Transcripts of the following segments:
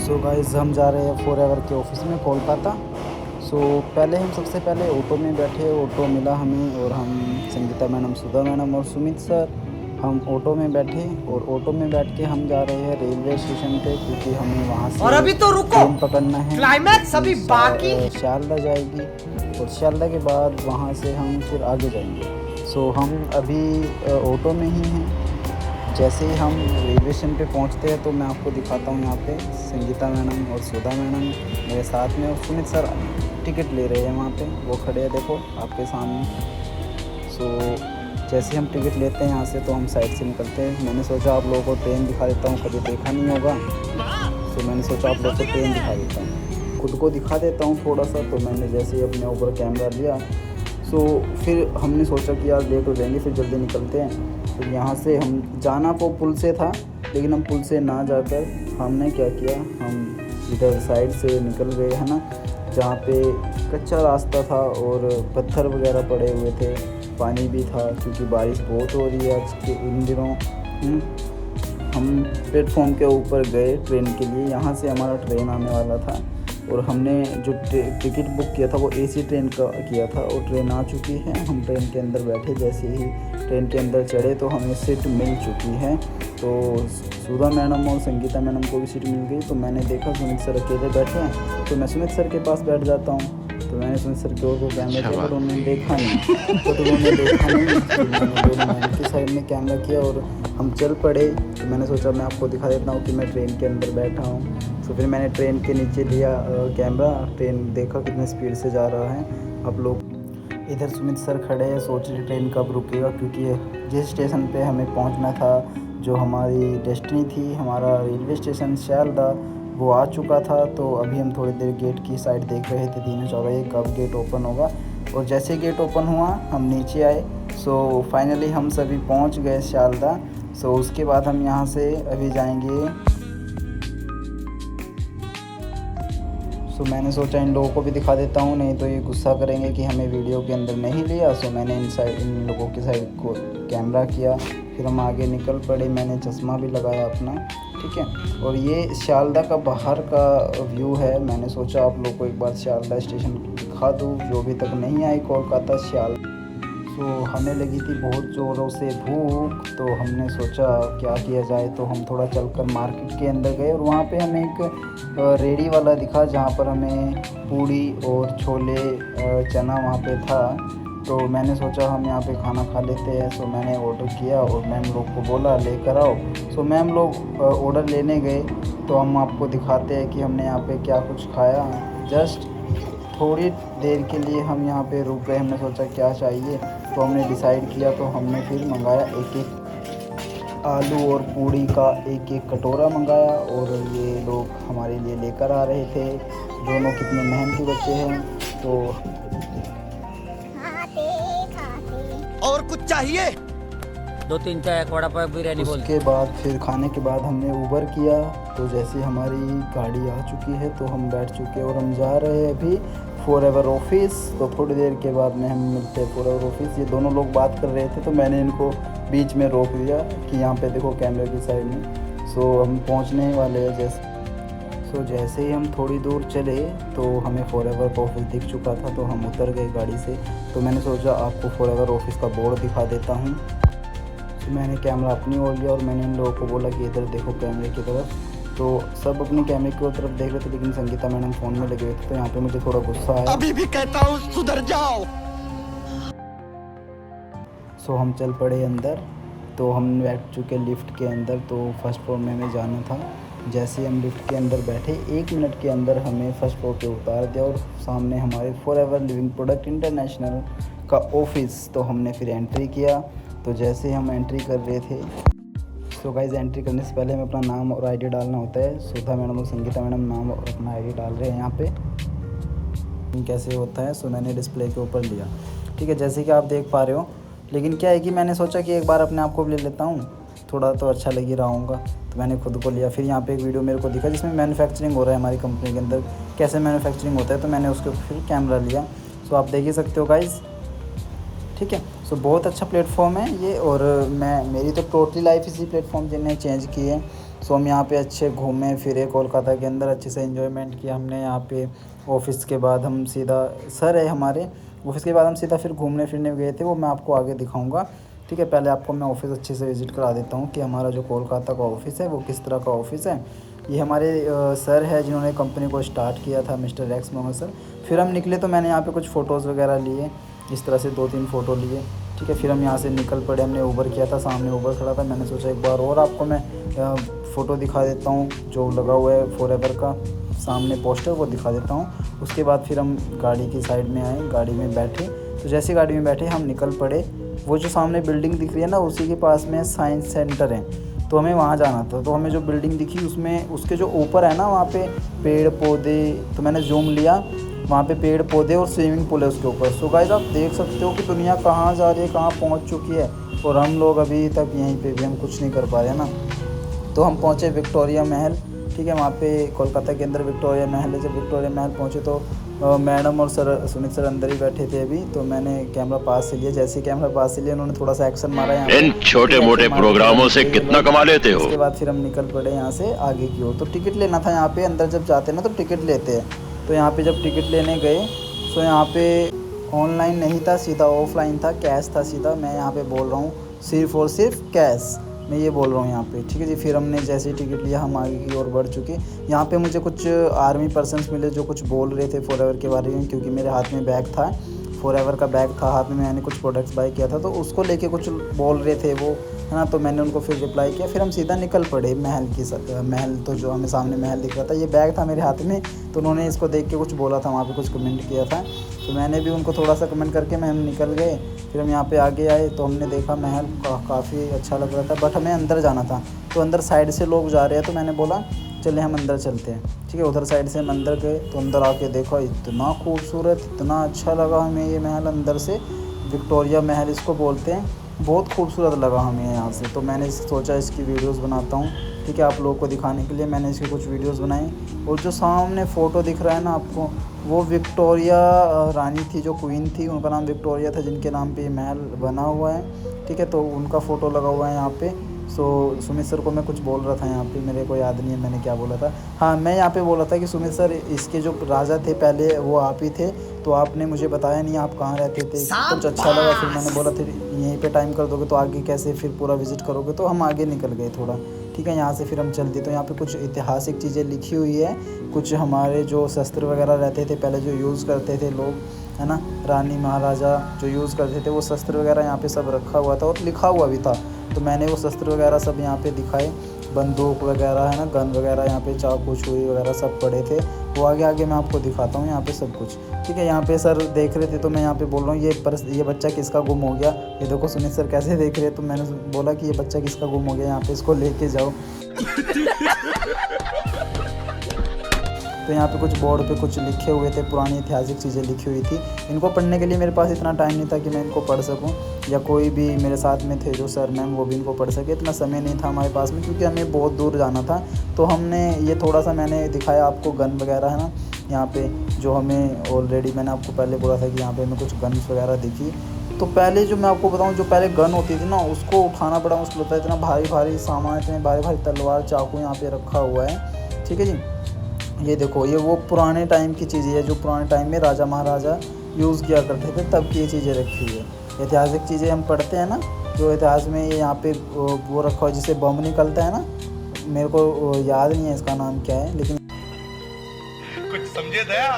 So guys हम जा रहे हैं फॉरएवर के ऑफिस में कोलकाता। पहले हम सबसे पहले ऑटो में बैठे, ऑटो मिला हमें और हम संगीता मैडम, सुधा मैडम और सुमित सर हम ऑटो में बैठे और ऑटो में बैठ के हम जा रहे हैं रेलवे स्टेशन पे, क्योंकि हमें वहाँ से और अभी तो रुको, ट्रेन पकड़ना है। क्लाइमैक्स अभी बाकी। शारदा जाएगी और शारदा के बाद वहाँ से हम फिर आगे जाएंगे। हम अभी ऑटो में ही हैं। जैसे ही हम रेलवे स्टेशन पे पहुंचते हैं तो मैं आपको दिखाता हूँ, यहाँ पे संगीता मैडम और सुधा मैडम मेरे साथ में और सुमित सर टिकट ले रहे हैं वहाँ पे, वो खड़े हैं देखो आपके सामने। जैसे हम टिकट लेते हैं यहाँ से तो हम साइड से निकलते हैं। मैंने सोचा आप लोगों को ट्रेन दिखा देता हूँ, कभी देखा नहीं होगा, मैंने सोचा आप लोगों को ट्रेन दिखा देता हूँ, खुद को दिखा देता हूँ थोड़ा सा। तो मैंने जैसे ही अपने ऊपर कैमरा लिया फिर हमने सोचा कि यार लेट हो जाएंगे, फिर जल्दी निकलते हैं। तो यहाँ से हम जाना तो पुल से था, लेकिन हम पुल से ना जाकर हमने क्या किया, हम इधर साइड से निकल गए है ना, जहाँ पे कच्चा रास्ता था और पत्थर वगैरह पड़े हुए थे, पानी भी था क्योंकि बारिश बहुत हो रही है आज के इन दिनों। हम प्लेटफॉर्म के ऊपर गए ट्रेन के लिए, यहाँ से हमारा ट्रेन आने वाला था और हमने जो टिकट बुक किया था वो एसी ट्रेन का किया था और ट्रेन आ चुकी है। हम ट्रेन के अंदर बैठे, जैसे ही ट्रेन के अंदर चढ़े तो हमें सीट मिल चुकी है। तो सुधा मैडम और संगीता मैडम को भी सीट मिल गई। तो मैंने देखा सुमित सर अकेले बैठे हैं, तो मैं सुमित सर के पास बैठ जाता हूँ। तो मैंने सुमित सर की ओर को कैमरा किया पर उन्होंने देखा नहीं, मैंने की साइड में कैमरा किया और हम चल पड़े। तो मैंने सोचा मैं आपको दिखा देता हूँ कि मैं ट्रेन के अंदर बैठा हूँ। फिर मैंने ट्रेन के नीचे लिया कैमरा, ट्रेन देखा कितने स्पीड से जा रहा है। अब लोग इधर सुमित सर खड़े हैं, सोच रहे ट्रेन कब रुकेगा, क्योंकि जिस स्टेशन पे हमें पहुंचना था, जो हमारी डेस्टिनी थी, हमारा रेलवे स्टेशन शारदा, वो आ चुका था। तो अभी हम थोड़ी देर गेट की साइड देख रहे थे, तीनों चाह रहे कब गेट ओपन होगा। और जैसे गेट ओपन हुआ हम नीचे आए। फाइनली हम सभी पहुँच गए शारदा। उसके बाद हम यहाँ से अभी जाएंगे। मैंने सोचा इन लोगों को भी दिखा देता हूँ, नहीं तो ये गुस्सा करेंगे कि हमें वीडियो के अंदर नहीं लिया। मैंने इन लोगों की साइड को कैमरा किया, फिर हम आगे निकल पड़े। मैंने चश्मा भी लगाया अपना, ठीक है। और ये शारदा का बाहर का व्यू है। मैंने सोचा आप लोग को एक बार शारदा स्टेशन दिखा दूँ, जो अभी तक नहीं आई कोलकाता शारदा। हमें लगी थी बहुत ज़ोरों से भूख, तो हमने सोचा क्या किया जाए। तो हम थोड़ा चलकर मार्केट के अंदर गए और वहाँ पे हमें एक रेडी वाला दिखा, जहाँ पर हमें पूड़ी और छोले चना वहाँ पे था। तो मैंने सोचा हम यहाँ पे खाना खा लेते हैं। मैंने ऑर्डर किया और मैम लोग को बोला लेकर आओ। मैम लोग ऑर्डर लेने गए। तो हम आपको दिखाते हैं कि हमने यहाँ पे क्या कुछ खाया। जस्ट थोड़ी देर के लिए हम यहाँ पे रुक गए, हमने सोचा क्या चाहिए, तो हमने डिसाइड किया। तो हमने फिर मंगाया एक आलू और पूड़ी का एक कटोरा मंगाया। और ये लोग हमारे लिए लेकर आ रहे थे, दोनों कितने मेहनती बच्चे हैं। तो और कुछ चाहिए? 2-3 चाय, एक वड़ा पाव, बिरयानी बोल। उसके बाद फिर खाने के बाद हमने उबर किया। तो जैसे हमारी गाड़ी आ चुकी है तो हम बैठ चुके हैं और हम जा रहे हैं अभी फॉरएवर ऑफिस। तो थोड़ी देर के बाद में हम मिलते हैं फॉरएवर ऑफिस। ये दोनों लोग बात कर रहे थे, तो मैंने इनको बीच में रोक दिया कि यहाँ पे देखो कैमरे की साइड में। हम पहुँचने वाले हैं। जैसे ही हम थोड़ी दूर चले तो हमें फॉरएवर का ऑफिस दिख चुका था। तो हम उतर गए गाड़ी से। तो मैंने सोचा आपको फॉरएवर ऑफिस का बोर्ड दिखा देता हूँ। मैंने कैमरा अपनी ओर लिया और मैंने इन लोगों को बोला कि इधर देखो कैमरे की तरफ। तो सब अपने कैमरे की तरफ देख रहे थे, लेकिन संगीता मैडम फ़ोन में लगे हुए थे। तो यहाँ पे मुझे थोड़ा गुस्सा आया। अभी भी कहता हूँ सुधर जाओ। हम चल पड़े अंदर। तो हम बैठ चुके लिफ्ट के अंदर। तो फर्स्ट फ्लोर में हमें जाना था। जैसे हम लिफ्ट के अंदर बैठे 1 मिनट के अंदर हमें फर्स्ट फ्लोर पे उतार दिया और सामने हमारे फॉरएवर लिविंग प्रोडक्ट इंटरनेशनल का ऑफिस। तो हमने फिर एंट्री किया। तो जैसे हम एंट्री कर रहे थे, गाइस एंट्री करने से पहले हमें अपना नाम और आईडी डालना होता है। सुधा मैडम और संगीता मैडम नाम और अपना आईडी डाल रहे हैं यहाँ पे। कैसे होता है, मैंने डिस्प्ले के ऊपर लिया, ठीक है, जैसे कि आप देख पा रहे हो। लेकिन क्या है कि मैंने सोचा कि एक बार अपने आप को भी ले लेता हूँ, थोड़ा तो अच्छा लग ही रहा होगा। तो मैंने खुद को लिया। फिर यहाँ पे एक वीडियो मेरे को दिखा जिसमें मैन्युफैक्चरिंग हो रहा है हमारी कंपनी के अंदर, कैसे मैन्युफैक्चरिंग होता है। तो मैंने उसके फिर कैमरा लिया। आप देख ही सकते हो गाइस, ठीक है। बहुत अच्छा प्लेटफॉर्म है ये। और मेरी तो टोटली लाइफ इसी प्लेटफॉर्म ने चेंज की है। सो हम यहाँ पे अच्छे घूमे फिरे कोलकाता के अंदर, अच्छे से एंजॉयमेंट किया हमने यहाँ पे। ऑफिस के बाद हम सीधा, सर है हमारे, ऑफिस के बाद हम सीधा फिर घूमने फिरने गए थे, वो मैं आपको आगे दिखाऊंगा। ठीक है, पहले आपको मैं ऑफिस अच्छे से विज़िट करा देता हूँ कि हमारा जो कोलकाता का ऑफिस है वो किस तरह का ऑफिस है। ये हमारे सर है जिन्होंने कंपनी को स्टार्ट किया था, मिस्टर एक्स मोहम्मद सर। फिर हम निकले तो मैंने यहाँ पे कुछ फ़ोटोज़ वगैरह लिए, इस तरह से 2-3 फ़ोटो लिए। ठीक है, फिर हम यहाँ से निकल पड़े, हमने ऊबर किया था, सामने ऊबर खड़ा था। मैंने सोचा एक बार और आपको मैं फ़ोटो दिखा देता हूँ जो लगा हुआ है फॉरएवर का सामने पोस्टर, वो दिखा देता हूँ। उसके बाद फिर हम गाड़ी की साइड में आए, गाड़ी में बैठे। तो जैसे गाड़ी में बैठे हम निकल पड़े, वो जो सामने बिल्डिंग दिख रही है ना, उसी के पास में साइंस सेंटर है, तो हमें वहाँ जाना था। तो हमें जो बिल्डिंग दिखी उसमें, उसके जो ऊपर है ना, वहाँ पे पेड़ पौधे, तो मैंने जूम लिया, वहाँ पे पेड़ पौधे और स्विमिंग पूल है उसके ऊपर। सो गाइस आप देख सकते हो कि दुनिया कहाँ जा रही है, कहाँ पहुँच चुकी है, और हम लोग अभी तक यहीं पे भी हम कुछ नहीं कर पा रहे ना। तो हम पहुँचे विक्टोरिया महल। ठीक है, वहाँ पे कोलकाता के अंदर विक्टोरिया महल है। जब विक्टोरिया महल पहुँचे तो मैडम और सर, सुमित सर अंदर ही बैठे थे अभी। तो मैंने कैमरा पास से लिया, जैसे ही कैमरा पास से लिया उन्होंने थोड़ा सा एक्शन मारा यहाँ पे। इन छोटे मोटे प्रोग्रामों से कितना कमा लेते हो। उसके बाद फिर हम निकल पड़े यहाँ से आगे की ओर। तो टिकट लेना था यहाँ पे, अंदर जब जाते हैं ना तो टिकट लेते हैं। तो यहाँ पे जब टिकट लेने गए तो यहाँ पे ऑनलाइन नहीं था, सीधा ऑफलाइन था, कैश था सीधा। मैं यहाँ पे बोल रहा हूँ सिर्फ़ और सिर्फ कैश, मैं ये बोल रहा हूँ यहाँ पे। ठीक है जी, फिर हमने जैसे ही टिकट लिया हम आगे की ओर बढ़ चुके। यहाँ पे मुझे कुछ आर्मी पर्सन्स मिले जो कुछ बोल रहे थे फॉरएवर के बारे में, क्योंकि मेरे हाथ में बैग था, फॉरएवर का बैग था हाथ में, मैंने कुछ प्रोडक्ट्स बाय किया था, तो उसको लेके कुछ बोल रहे थे वो, है ना। तो मैंने उनको फिर रिप्लाई किया, फिर हम सीधा निकल पड़े महल की महल। तो जो हमें सामने महल दिख रहा था, ये बैग था मेरे हाथ में, तो उन्होंने इसको देख के कुछ बोला था, वहाँ पे कुछ कमेंट किया था, तो मैंने भी उनको थोड़ा सा कमेंट करके हम निकल गए। फिर हम यहाँ पे आगे आए तो हमने देखा महल काफ़ी अच्छा लग रहा था, बट हमें अंदर जाना था। तो अंदर साइड से लोग जा रहे हैं, तो मैंने बोला चले हम अंदर चलते हैं। ठीक है, उधर साइड से हम अंदर गए, तो अंदर आके देखा इतना खूबसूरत, इतना अच्छा लगा हमें ये महल अंदर से। विक्टोरिया महल इसको बोलते हैं, बहुत खूबसूरत लगा हमें यहाँ से। तो मैंने सोचा इसकी वीडियोस बनाता हूँ। ठीक है, आप लोगों को दिखाने के लिए मैंने इसकी कुछ वीडियोस बनाई। और जो सामने फ़ोटो दिख रहा है ना आपको, वो विक्टोरिया रानी थी, जो क्वीन थी, उनका नाम विक्टोरिया था, जिनके नाम पे महल बना हुआ है। ठीक है, तो उनका फ़ोटो लगा हुआ है यहाँ पे। सो सुमित सर को मैं कुछ बोल रहा था यहाँ पे, मेरे को याद नहीं है मैंने क्या बोला था। हाँ, मैं यहाँ पे बोला था कि सुमित सर, इसके जो राजा थे पहले वो आप ही थे, तो आपने मुझे बताया नहीं आप कहाँ रहते थे, कुछ अच्छा लगा। फिर मैंने बोला फिर यहीं पे टाइम कर दोगे तो आगे कैसे फिर पूरा विज़िट करोगे, तो हम आगे निकल गए थोड़ा। ठीक है, यहाँ से फिर हम चल दिए। तो यहाँ पे कुछ ऐतिहासिक चीज़ें लिखी हुई है, कुछ हमारे जो शस्त्र वगैरह रहते थे पहले जो यूज़ करते थे लोग, है ना, रानी महाराजा जो यूज़ करते थे, वो शस्त्र वगैरह यहाँ पे सब रखा हुआ था और लिखा हुआ भी था। तो मैंने वो शस्त्र वगैरह सब यहाँ पे दिखाए, बंदूक वगैरह, है ना, गन वगैरह, यहाँ पे चाकू छुरी वगैरह सब पड़े थे। वो आगे आगे मैं आपको दिखाता हूँ यहाँ पे सब कुछ। ठीक है, यहाँ पे सर देख रहे थे, तो मैं यहाँ पे बोल रहा हूँ ये बच्चा किसका गुम हो गया, ये देखो सुमित सर कैसे देख रहे हैं। तो मैंने बोला कि ये बच्चा किसका गुम हो गया, यहाँ पे इसको लेके जाओ। तो यहाँ पे कुछ बोर्ड पे कुछ लिखे हुए थे, पुरानी ऐतिहासिक चीज़ें लिखी हुई थी। इनको पढ़ने के लिए मेरे पास इतना टाइम नहीं था कि मैं इनको पढ़ सकूं, या कोई भी मेरे साथ में थे जो सर मैम वो भी इनको पढ़ सके, इतना समय नहीं था हमारे पास में, क्योंकि हमें बहुत दूर जाना था। तो हमने ये थोड़ा सा मैंने दिखाया आपको, गन वगैरह, है ना, यहाँ पे जो हमें ऑलरेडी मैंने आपको पहले बोला था कि यहाँ पर हमें कुछ गन्स वगैरह दिखी। तो पहले जो मैं आपको बताऊँ, जो पहले गन होती थी ना, उसको उठाना बड़ा मुश्किल होता है, इतना भारी भारी सामान, इतने भारी भारी तलवार चाकू यहाँ पर रखा हुआ है। ठीक है जी, ये देखो, ये वो पुराने टाइम की चीज़ें है जो पुराने टाइम में राजा महाराजा यूज़ किया करते थे, तब की ये चीज़ें रखी हुई है। ऐतिहासिक चीज़ें हम पढ़ते हैं ना, जो इतिहास में ये यहाँ पे वो रखा हुआ है, जिससे बम निकलता है ना, मेरे को याद नहीं है इसका नाम क्या है, लेकिन कुछ समझे दया।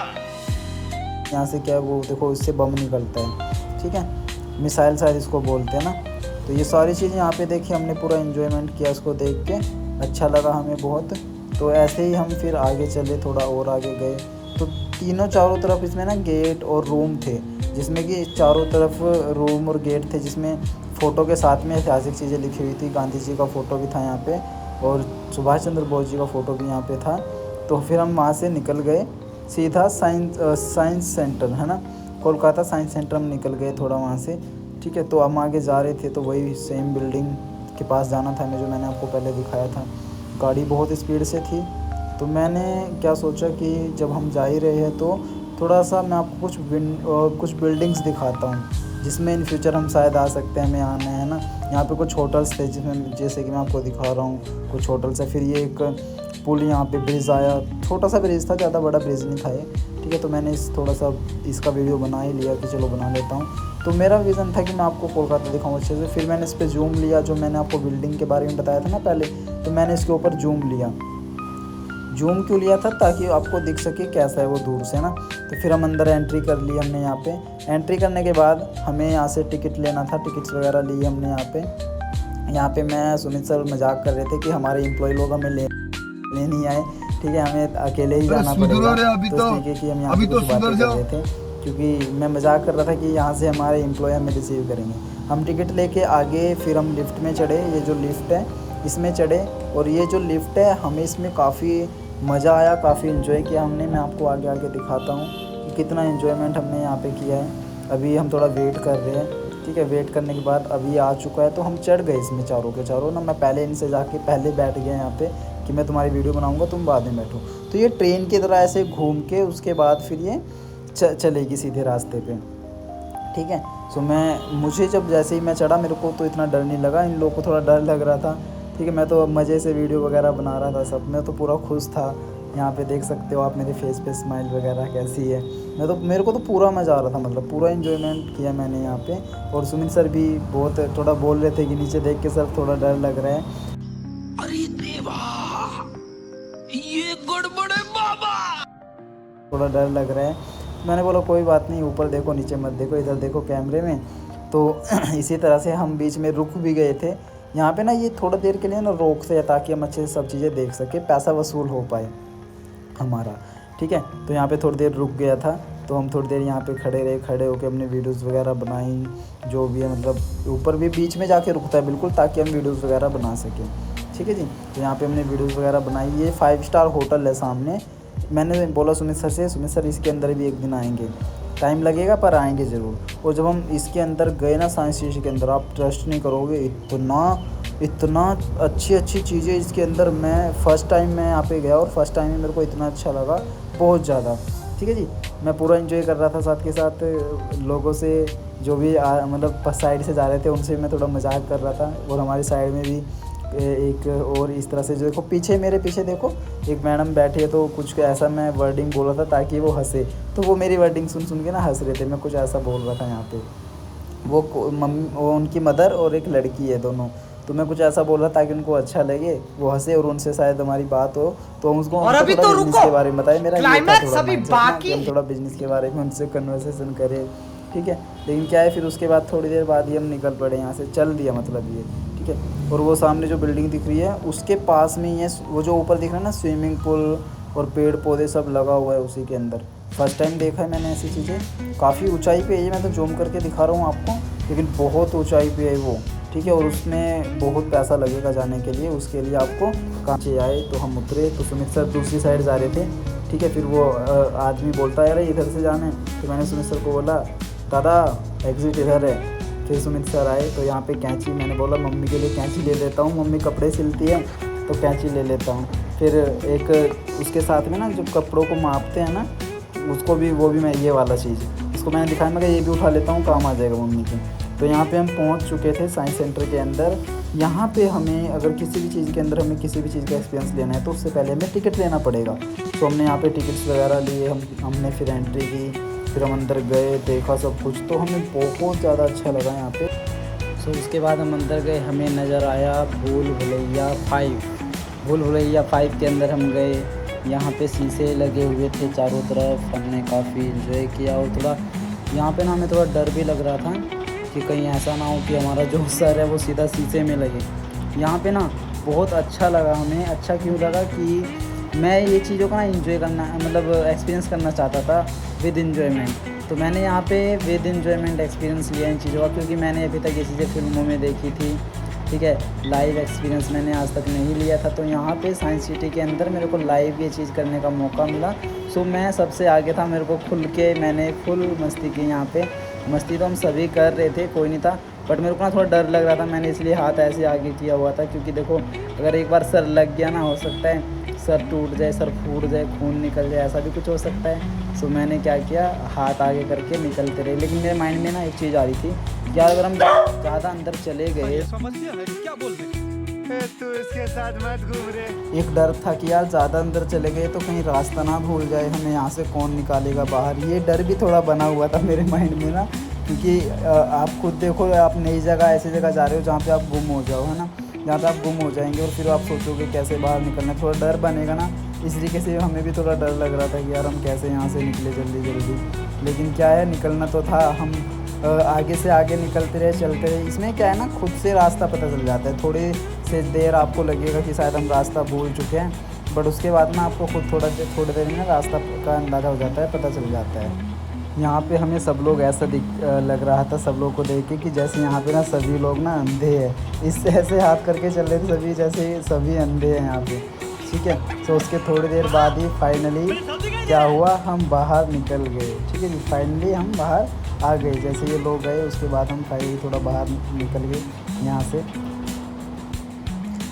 यहाँ से क्या है, वो देखो इससे बम निकलता है। ठीक है, मिसाइल शायद इसको बोलते हैं ना। तो ये सारी चीज़ें यहाँ पे देखी, हमने पूरा एंजॉयमेंट किया इसको देख के, अच्छा लगा हमें बहुत। तो ऐसे ही हम फिर आगे चले, थोड़ा और आगे गए, तो तीनों चारों तरफ इसमें ना गेट और रूम थे, जिसमें कि चारों तरफ रूम और गेट थे, जिसमें फ़ोटो के साथ में ऐतिहासिक चीज़ें लिखी हुई थी। गांधी जी का फ़ोटो भी था यहाँ पे, और सुभाष चंद्र बोस जी का फ़ोटो भी यहाँ पे था। तो फिर हम वहाँ से निकल गए सीधा साइंस सेंटर, है ना, कोलकाता साइंस सेंटर हम निकल गए थोड़ा वहाँ से। ठीक है, तो हम आगे जा रहे थे, तो वही सेम बिल्डिंग के पास जाना था हमें, जो मैंने आपको पहले दिखाया था। गाड़ी बहुत स्पीड से थी, तो मैंने क्या सोचा कि जब हम जा ही रहे हैं तो थोड़ा सा मैं आपको कुछ बिल्डिंग्स दिखाता हूँ, जिसमें इन फ्यूचर हम शायद आ सकते हैं, हमें आना है ना। यहाँ पे कुछ होटल्स थे जिसमें जैसे कि मैं आपको दिखा रहा हूँ कुछ होटल्स है। फिर ये एक पुल यहाँ पे ब्रिज आया, छोटा सा ब्रिज था, ज़्यादा बड़ा ब्रिज नहीं था ये, ठीक है। तो मैंने थोड़ा सा इसका वीडियो बना ही लिया कि चलो बना लेता हूँ। तो मेरा विज़न था कि मैं आपको कोलकाता दिखाऊँ अच्छे से। फिर मैंने इस पर जूम लिया, जो मैंने आपको बिल्डिंग के बारे में बताया था ना पहले, तो मैंने इसके ऊपर जूम लिया। जूम क्यों लिया था? ताकि आपको दिख सके कैसा है वो दूर से ना। तो फिर हम अंदर एंट्री कर ली हमने। यहाँ पे एंट्री करने के बाद हमें यहाँ से टिकट लेना था, टिकट्स वगैरह लिए हमने यहाँ पे मैं सुमित सर मजाक कर रहे थे कि हमारे एम्प्लॉय लोग हमें ले नहीं आए, ठीक है, हमें अकेले ही जाना पड़ेगा। तो इसलिए कि हम यहाँ पे कुछ बातें कर रहे थे, क्योंकि मैं मजाक कर रहा था कि यहाँ से हमारे एम्प्लॉय हमें रिसीव करेंगे। हम टिकट लेके आगे फिर हम लिफ्ट में चढ़े, ये जो लिफ्ट है इसमें चढ़े। और ये जो लिफ्ट है हमें इसमें काफ़ी मज़ा आया, काफ़ी इन्जॉय किया हमने। मैं आपको आगे आगे दिखाता हूँ कि कितना इन्जॉयमेंट हमने यहाँ पे किया है। अभी हम थोड़ा वेट कर रहे हैं, ठीक है। वेट करने के बाद अभी आ चुका है, तो हम चढ़ गए इसमें चारों के चारों ना। मैं पहले इनसे जाके पहले बैठ गया यहाँ पे कि मैं तुम्हारी वीडियो बनाऊँगा, तुम बाद में बैठो। तो ये ट्रेन की तरह ऐसे घूम के उसके बाद फिर ये चलेगी सीधे रास्ते पर, ठीक है। सो मुझे जब जैसे ही मैं चढ़ा, मेरे को तो इतना डर नहीं लगा, इन लोगों को थोड़ा डर लग रहा था, ठीक है। मैं तो मज़े से वीडियो वगैरह बना रहा था सब, मैं तो पूरा खुश था। यहाँ पे देख सकते हो आप मेरे फेस पे स्माइल वगैरह कैसी है। मेरे को तो पूरा मज़ा आ रहा था, मतलब पूरा एंजॉयमेंट किया मैंने यहाँ पे। और सुमित सर भी बहुत थोड़ा बोल रहे थे कि नीचे देख के सर थोड़ा डर लग रहा है। अरे देवा, ये गड़बड़ है बाबा, थोड़ा डर लग रहा है। मैंने बोला कोई बात नहीं, ऊपर देखो नीचे मत देखो, इधर देखो कैमरे में। तो इसी तरह से हम बीच में रुक भी गए थे। यहाँ पे ना ये थोड़ा देर के लिए ना रोकते हैं ताकि हम अच्छे से सब चीज़ें देख सके, पैसा वसूल हो पाए हमारा, ठीक है। तो यहाँ पे थोड़ी देर रुक गया था, तो हम थोड़ी देर यहाँ पे खड़े रहे, खड़े होकर अपने वीडियोज़ वगैरह बनाई, जो भी है। मतलब ऊपर भी बीच में जाके रुकता है बिल्कुल, ताकि हम वीडियोज़ वगैरह बना सकें, ठीक है जी। तो यहाँ पे हमने वीडियोज़ वगैरह बनाई। ये 5 स्टार होटल है सामने। मैंने बोला सुमित सर से, सुमित सर इसके अंदर भी एक दिन आएंगे, टाइम लगेगा पर आएंगे ज़रूर। और जब हम इसके अंदर गए ना, साइंस सिटी के अंदर, आप ट्रस्ट नहीं करोगे, इतना अच्छी चीज़ें इसके अंदर। मैं फ़र्स्ट टाइम मैं यहाँ पे गया और फर्स्ट टाइम ही मेरे को इतना अच्छा लगा, बहुत ज़्यादा, ठीक है जी। मैं पूरा एंजॉय कर रहा था, साथ के साथ लोगों से जो भी मतलब साइड से जा रहे थे उनसे मैं थोड़ा मजाक कर रहा था। और हमारी साइड में भी एक और इस तरह से जो देखो पीछे, मेरे पीछे देखो एक मैडम बैठी है, तो कुछ ऐसा मैं वर्डिंग बोल रहा था ताकि वो हंसे। तो वो मेरी वर्डिंग सुन के ना हंस रहे थे। मैं कुछ ऐसा बोल रहा था यहाँ पे। वो उनकी मदर और एक लड़की है दोनों, तो मैं कुछ ऐसा बोल रहा ताकि उनको अच्छा लगे, वो हंसे और उनसे शायद हमारी बात हो, तो हम उसको और अभी थोड़ा तो बिजनेस रुको, के बारे में बताए। मेरा क्लाइमैक्स अभी बाकी हम थोड़ा बिजनेस के बारे में उनसे कन्वर्सेशन करें, ठीक है। लेकिन क्या है, फिर उसके बाद थोड़ी देर बाद ही हम निकल पड़े यहाँ से, चल दिया मतलब ये, ठीक है। और वो सामने जो बिल्डिंग दिख रही है उसके पास में ही है वो जो ऊपर दिख रहा है ना, स्विमिंग पूल और पेड़ पौधे सब लगा हुआ है उसी के अंदर। फर्स्ट टाइम देखा है मैंने ऐसी चीज़ें। काफ़ी ऊंचाई पे है, मैं तो जूम करके दिखा रहा हूँ आपको, लेकिन बहुत ऊंचाई पे है वो, ठीक है। और उसमें बहुत पैसा लगेगा जाने के लिए, उसके लिए आपको कांचे आए। तो हम उतरे, तो सुमित सर दूसरी साइड जा रहे थे, ठीक है। फिर वो आदमी बोलता है अरे इधर से जाना है, तो मैंने सुमित सर को बोला दादा एग्ज़िट इधर है। फिर सुमित सर आए, तो यहाँ पे कैंची, मैंने बोला मम्मी के लिए कैंची ले लेता हूँ, मम्मी कपड़े सिलती है तो कैंची ले लेता हूँ। फिर एक उसके साथ में ना जो कपड़ों को मापते हैं ना, उसको भी वो भी मैं ये वाला चीज़ उसको मैंने दिखाया, मैं ये भी उठा लेता हूँ, काम आ जाएगा मम्मी के। तो यहाँ पे हम पहुँच चुके थे साइंस सेंटर के अंदर। यहाँ पे हमें अगर किसी भी चीज़ के अंदर हमें किसी भी चीज़ का एक्सपीरियंस लेना है तो उससे पहले हमें टिकट लेना पड़ेगा। तो हमने यहाँ पे टिकट्स वगैरह लिए, हमने फिर एंट्री की, फिर हम अंदर गए, देखा सब कुछ, तो हमें बहुत ज़्यादा अच्छा लगा यहाँ पे। सो उसके बाद हम अंदर गए, हमें नज़र आया भूल भुलैया 5 के अंदर हम गए। यहाँ पे शीशे लगे हुए थे चारों तरफ, हमने काफ़ी इन्जॉय किया। और थोड़ा यहाँ पे ना हमें थोड़ा डर भी लग रहा था कि कहीं ऐसा ना हो कि हमारा जो सर है वो सीधा शीशे में लगे। यहाँ पे ना बहुत अच्छा लगा हमें। अच्छा क्यों लगा कि मैं ये चीज़ों का ना इन्जॉय करना, मतलब एक्सपीरियंस करना चाहता था विद इन्जॉयमेंट। तो मैंने यहाँ पे विद इन्जॉयमेंट एक्सपीरियंस लिया इन चीज़ों का, क्योंकि मैंने अभी तक ये चीज़ें फिल्मों में देखी थी, ठीक है। लाइव एक्सपीरियंस मैंने आज तक नहीं लिया था। तो यहाँ पे साइंस सिटी के अंदर मेरे को लाइव ये चीज़ करने का मौका मिला। सो मैं सबसे आगे था, मेरे को खुल के मैंने फुल मस्ती की यहाँ पे। मस्ती तो हम सभी कर रहे थे, कोई नहीं था, बट मेरे को ना थोड़ा डर लग रहा था। मैंने इसलिए हाथ ऐसे आगे किया हुआ था, क्योंकि देखो अगर एक बार सर लग गया ना, हो सकता है सर टूट जाए, सर फूट जाए, खून निकल जाए, ऐसा भी कुछ हो सकता है। सो मैंने क्या किया, हाथ आगे करके निकलते रहे। लेकिन मेरे माइंड में ना एक चीज़ आ रही थी यार अगर हम ज़्यादा अंदर चले गए समस्या है क्या बोल रहे तू इसके साथ मत घूम रे। एक डर था कि यार ज़्यादा अंदर चले गए तो कहीं रास्ता ना भूल जाए, हमें यहाँ से कौन निकालेगा बाहर। ये डर भी थोड़ा बना हुआ था मेरे माइंड में ना, क्योंकि आप खुद देखो, आप नई जगह ऐसी जगह जा रहे हो जहाँ पे आप गुम हो जाओ, है ना, जहाँ पे आप गुम हो जाएंगे और फिर आप सोचोगे कैसे बाहर निकलना, थोड़ा डर बनेगा ना। इस तरीके से हमें भी थोड़ा डर लग रहा था कि यार हम कैसे यहाँ से निकले जल्दी जल्दी। लेकिन क्या है, निकलना तो था। हम आगे से आगे निकलते रहे, चलते रहे। इसमें क्या है ना, खुद से रास्ता पता चल जाता है। थोड़ी से देर आपको लगेगा कि शायद हम रास्ता भूल चुके हैं, बट उसके बाद में आपको खुद थोड़ी देर में रास्ता का अंदाज़ा हो जाता है, पता चल जाता है। यहाँ पे हमें सब लोग ऐसा लग रहा था सब लोग को देख के कि जैसे यहाँ पे ना सभी लोग ना अंधे हैं। इससे ऐसे हाथ करके चल रहे थे सभी, जैसे सभी अंधे हैं यहाँ पे, ठीक है। तो उसके थोड़ी देर बाद ही फाइनली क्या हुआ, हम बाहर निकल गए, ठीक है जी। फाइनली हम बाहर आ गए। जैसे ये लोग गए उसके बाद हम फाइनली थोड़ा बाहर निकल गए यहाँ से।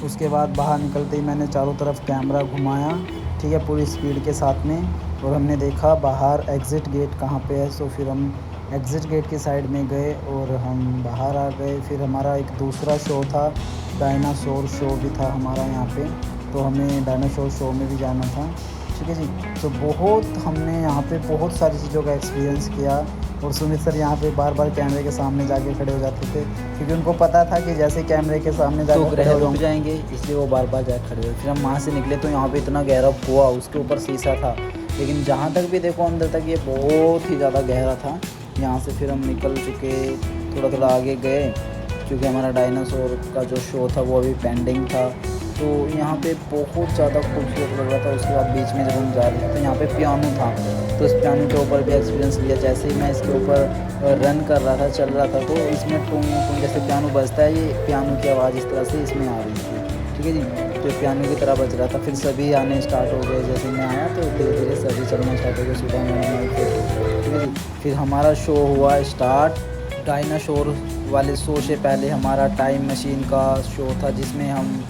उसके बाद बाहर निकलते ही मैंने चारों तरफ कैमरा घुमाया, ठीक है, पूरी स्पीड के साथ में, और हमने देखा बाहर एग्ज़िट गेट कहाँ पे है। सो फिर हम एग्ज़िट गेट की साइड में गए और हम बाहर आ गए। फिर हमारा एक दूसरा शो था, डायनासोर शो भी था हमारा यहाँ पे, तो हमें डायनासोर शो में भी जाना था, ठीक है जी। तो हमने यहाँ पे बहुत सारी चीज़ों का एक्सपीरियंस किया। और सुमित सर यहाँ पे बार बार कैमरे के सामने जाके खड़े हो जाते थे, क्योंकि उनको पता था कि जैसे कैमरे के सामने जाके खड़े हो जाएंगे, इसलिए वो बार बार जाके खड़े हुए। फिर हम वहाँ से निकले तो यहाँ पे इतना गहरा कुआं, उसके ऊपर शीशा था, लेकिन जहाँ तक भी देखो अंदर तक ये बहुत ही ज़्यादा गहरा था। यहाँ से फिर हम निकल चुके, थोड़ा आगे गए, क्योंकि हमारा डायनासोर का जो शो था वो अभी पेंडिंग था। तो यहाँ पे बहुत ज़्यादा खूबसूरत लग रहा था। उसके बाद बीच में जब हम जा रहे थे तो यहाँ पे पियानो था, तो इस पियानो के ऊपर भी एक्सपीरियंस लिया। जैसे ही मैं इसके ऊपर रन कर रहा था, चल रहा था, तो इसमें टूं टूं जैसे पियानो बजता है, ये पियानो की आवाज़ इस तरह से इसमें आ रही थी, ठीक है जी। तो पियानो की तरह बज रहा था। फिर सभी आने स्टार्ट हो गए। जैसे मैं आया तो धीरे धीरे सभी चलना स्टार्ट हो गए, सुबह में, ठीक है जी। फिर हमारा शो हुआ स्टार्ट। डायनासोर वाले शो से पहले हमारा टाइम मशीन का शो था, जिसमें हम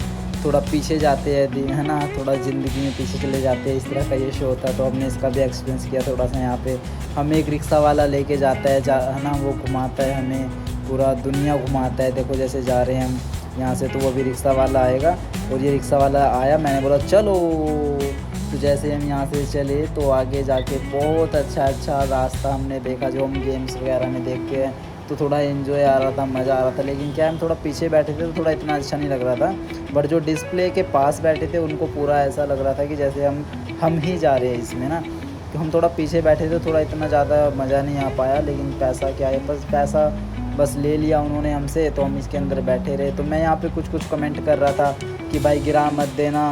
थोड़ा पीछे जाते हैं, है ना, थोड़ा ज़िंदगी में पीछे चले जाते हैं, इस तरह का ये शो था। तो हमने इसका भी एक्सपीरियंस किया थोड़ा सा। यहाँ पे हमें एक रिक्शा वाला लेके जाता है, है ना, वो घुमाता है, हमें पूरा दुनिया घुमाता है। देखो जैसे जा रहे हैं हम यहाँ से, तो वो भी रिक्शा वाला आएगा, और ये रिक्शा वाला आया, मैंने बोला चलो। तो जैसे हम यहाँ से चले तो आगे जाके बहुत अच्छा रास्ता हमने देखा, जो हम गेम्स वगैरह में देख के, तो थोड़ा एंजॉय आ रहा था, मज़ा आ रहा था। लेकिन क्या हम थोड़ा पीछे बैठे थे तो थोड़ा इतना अच्छा नहीं लग रहा था, बट जो डिस्प्ले के पास बैठे थे उनको पूरा ऐसा लग रहा था कि जैसे हम ही जा रहे हैं इसमें ना। तो हम थोड़ा पीछे बैठे थे, थोड़ा इतना ज़्यादा मज़ा नहीं आ पाया। लेकिन पैसा क्या है, पैसा बस ले लिया उन्होंने हमसे, तो हम इसके अंदर बैठे रहे। तो मैं यहाँ पे कुछ कमेंट कर रहा था कि भाई गिरा मत देना,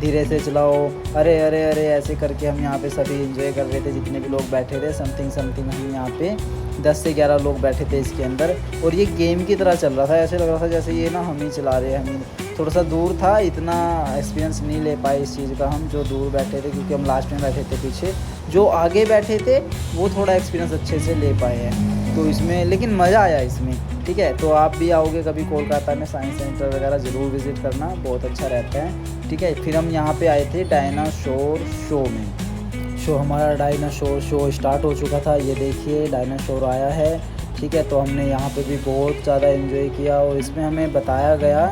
धीरे से चलाओ, अरे अरे अरे, ऐसे करके हम यहाँ पे सभी एंजॉय कर रहे थे, जितने भी लोग बैठे थे। समथिंग हम यहाँ पे 10 से 11 लोग बैठे थे इसके अंदर, और ये गेम की तरह चल रहा था। ऐसे लग रहा था जैसे ये ना हम ही चला रहे हैं। हम थोड़ा सा दूर था, इतना एक्सपीरियंस नहीं ले पाए इस चीज़ का हम, जो दूर बैठे थे, क्योंकि हम लास्ट में बैठे थे पीछे। जो आगे बैठे थे वो थोड़ा एक्सपीरियंस अच्छे से ले पाए हैं, तो इसमें लेकिन मज़ा आया इसमें, ठीक है। तो आप भी आओगे कभी कोलकाता में, साइंस सेंटर वगैरह ज़रूर विज़िट करना, बहुत अच्छा रहता है, ठीक है। फिर हम यहाँ पे आए थे डायनासोर शो में। शो हमारा डायनासोर शो स्टार्ट हो चुका था। ये देखिए डायनासोर आया है, ठीक है। तो हमने यहाँ पे भी बहुत ज़्यादा एंजॉय किया, और इसमें हमें बताया गया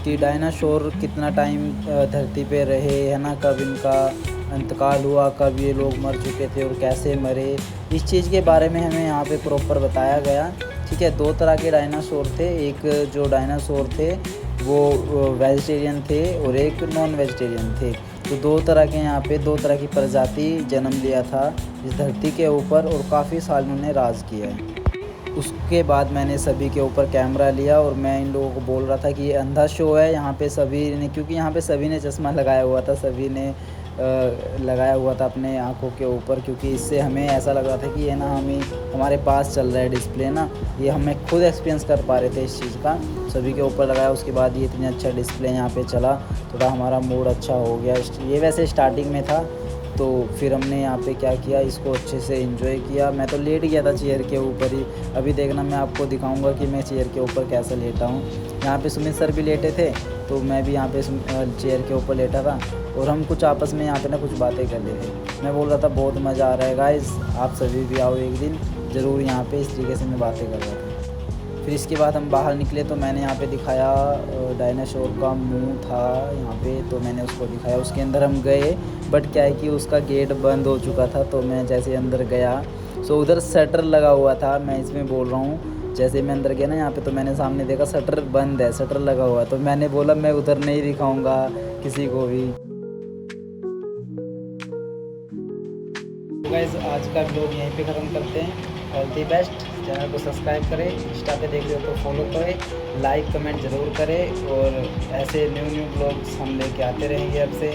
कि डायनासोर कितना टाइम धरती पे रहे, है ना, कब इनका इंतकाल हुआ, कब ये लोग मर चुके थे और कैसे मरे। इस चीज़ के बारे में हमें यहाँ पे प्रॉपर बताया गया, ठीक है। 2 तरह के डायनासोर थे, एक जो डायनासोर थे वो वेजिटेरियन थे और एक नॉन वेजिटेरियन थे। तो 2 तरह के यहाँ पे 2 तरह की प्रजाति जन्म लिया था इस धरती के ऊपर, और काफ़ी साल उन्होंने राज किया है। उसके बाद मैंने सभी के ऊपर कैमरा लिया और मैं इन लोगों को बोल रहा था कि ये अंधा शो है। यहाँ पे सभी ने, क्योंकि यहाँ पे सभी ने चश्मा लगाया हुआ था, सभी ने लगाया हुआ था अपने आँखों के ऊपर, क्योंकि इससे हमें ऐसा लग रहा था कि ये ना हमारे पास चल रहा है डिस्प्ले ना, ये हमें खुद एक्सपीरियंस कर पा रहे थे इस चीज़ का। सभी के ऊपर लगाया, उसके बाद ये इतनी अच्छा डिस्प्ले यहाँ पे चला, थोड़ा हमारा मूड अच्छा हो गया। ये वैसे स्टार्टिंग में था, तो फिर हमने यहाँ पे क्या किया, इसको अच्छे से एंजॉय किया। मैं तो लेट गया था चेयर के ऊपर ही, अभी देखना मैं आपको दिखाऊंगा कि मैं चेयर के ऊपर कैसे लेटा हूँ। यहाँ पे सुमित सर भी लेटे थे, तो मैं भी यहाँ पे चेयर के ऊपर लेटा था, और हम कुछ आपस में यहाँ पे ना कुछ बातें कर रहे थे। मैं बोल रहा था बहुत मज़ा आ रहा है गाइस, आप सभी भी आओ एक दिन ज़रूर यहाँ पे, इस तरीके से मैं बातें कर रहा था। फिर इसके बाद हम बाहर निकले तो मैंने यहाँ पे दिखाया डायनासोर का मुंह था यहाँ पे, तो मैंने उसको दिखाया। उसके अंदर हम गए, बट क्या है कि उसका गेट बंद हो चुका था। तो मैं जैसे अंदर गया सो उधर शटर लगा हुआ था, मैं इसमें बोल रहा हूँ। जैसे मैं अंदर गया ना यहाँ पे, तो मैंने सामने देखा शटर बंद है, शटर लगा हुआ है। तो मैंने बोला मैं उधर नहीं दिखाऊँगा किसी को भी। तो गाइस आज का व्लॉग यहीं पे ख़त्म करते हैं। All the best. चैनल को सब्सक्राइब करें, इंस्टा पे देख रहे हो तो फॉलो करें, लाइक कमेंट ज़रूर करें, और ऐसे न्यू व्लॉग्स हम लेके आते रहेंगे अब से।